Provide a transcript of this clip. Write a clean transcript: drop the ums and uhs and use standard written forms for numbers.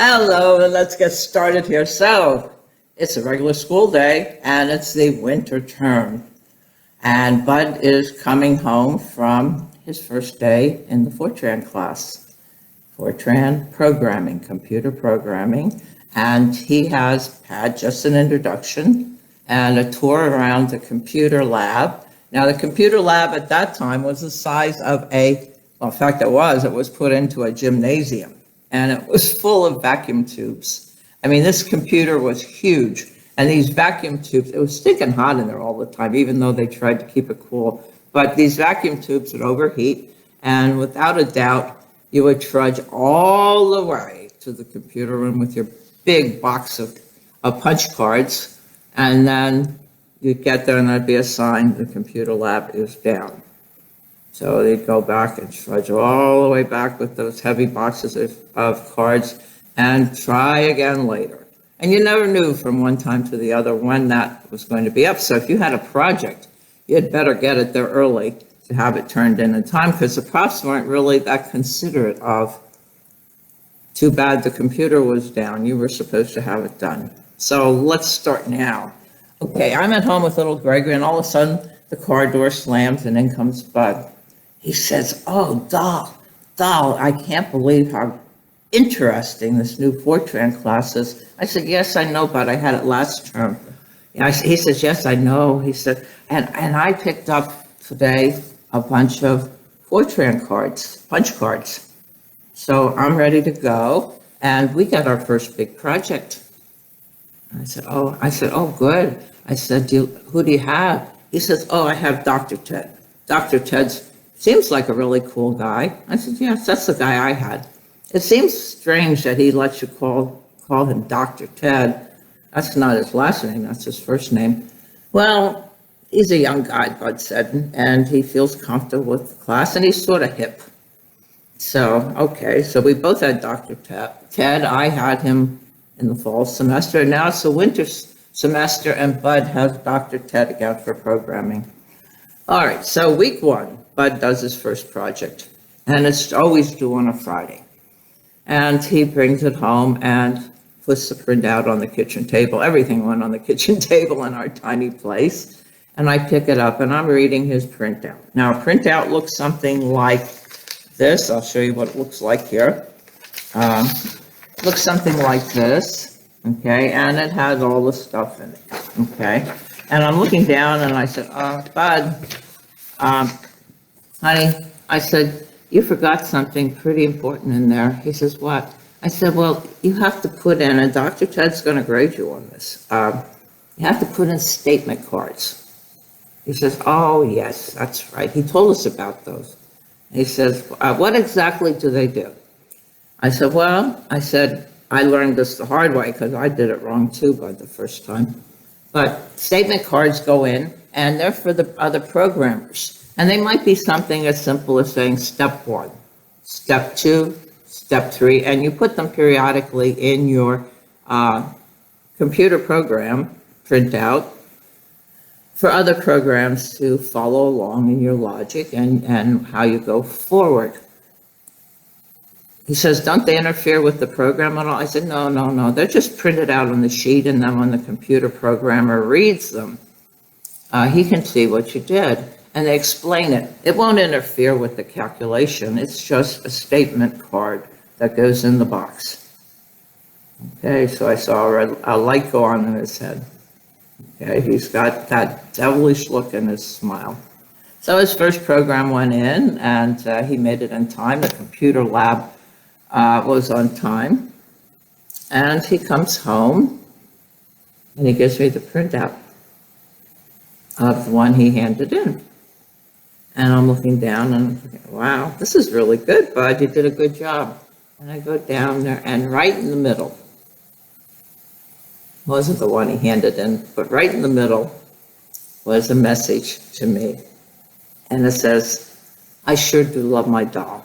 Hello, and let's get started here. So, it's a regular school day, and it's the winter term. And Bud is coming home from his first day in the FORTRAN class. FORTRAN programming, computer programming. And he has had just an introduction and a tour around the computer lab. Now, the computer lab at that time was the size of in fact, it was put into a gymnasium. And it was full of vacuum tubes. I mean, this computer was huge. And these vacuum tubes, it was stinking hot in there all the time, even though they tried to keep it cool. But these vacuum tubes would overheat. And without a doubt, you would trudge all the way to the computer room with your big box of punch cards. And then you'd get there and there'd be a sign, the computer lab is down. So they'd go back and trudge all the way back with those heavy boxes of cards and try again later. And you never knew from one time to the other when that was going to be up. So if you had a project, you'd better get it there early to have it turned in time, because the profs weren't really that considerate of, too bad the computer was down, you were supposed to have it done. So let's start now. Okay, I'm at home with little Gregory, and all of a sudden the car door slams and in comes Bud. He says, "Oh, Doll, I can't believe how interesting this new FORTRAN class is." I said, "Yes, I know, but I had it last term." He says, "Yes, I know." He said, and I picked up today a bunch of FORTRAN cards, punch cards. So I'm ready to go, and we got our first big project. I said, "Oh, good." I said, "Who do you have?" He says, "Oh, I have Dr. Ted. Dr. Ted's seems like a really cool guy." I said, "Yes, that's the guy I had." It seems strange that he lets you call him Dr. Ted. That's not his last name, that's his first name. Well, he's a young guy, Bud said, and he feels comfortable with the class, and he's sort of hip. So, okay, so we both had Dr. Ted. I had him in the fall semester, and now it's the winter semester, and Bud has Dr. Ted again for programming. All right, so week one, Bud does his first project, and it's always due on a Friday. And he brings it home and puts the printout on the kitchen table. Everything went on the kitchen table in our tiny place. And I pick it up, and I'm reading his printout. Now, a printout looks something like this. I'll show you what it looks like here. Looks something like this, okay? And it has all the stuff in it, okay? And I'm looking down, and I said, "Bud, honey," I said, "you forgot something pretty important in there." He says, "What?" I said, "Well, you have to put in, and Dr. Ted's going to grade you on this, you have to put in statement cards." He says, "Oh, yes, that's right. He told us about those." He says, "What exactly do they do?" I said, "Well," "I learned this the hard way because I did it wrong too, Bud, the first time. But statement cards go in, and they're for the other programmers. And they might be something as simple as saying step 1, step 2, step 3, and you put them periodically in your computer program printout for other programs to follow along in your logic and how you go forward." He says, "Don't they interfere with the program at all?" I said, No. They're just printed out on the sheet, and then when the computer programmer reads them, he can see what you did. And they explain it. It won't interfere with the calculation. It's just a statement card that goes in the box. Okay, so I saw a light go on in his head. Okay, he's got that devilish look in his smile. So his first program went in, and he made it in time. The computer lab was on time. And he comes home, and he gives me the printout of the one he handed in. And I'm looking down, and I'm thinking, "Wow, this is really good, Bud. You did a good job." And I go down there, and right in the middle, wasn't the one he handed in, but right in the middle was a message to me. And it says, "I sure do love my doll."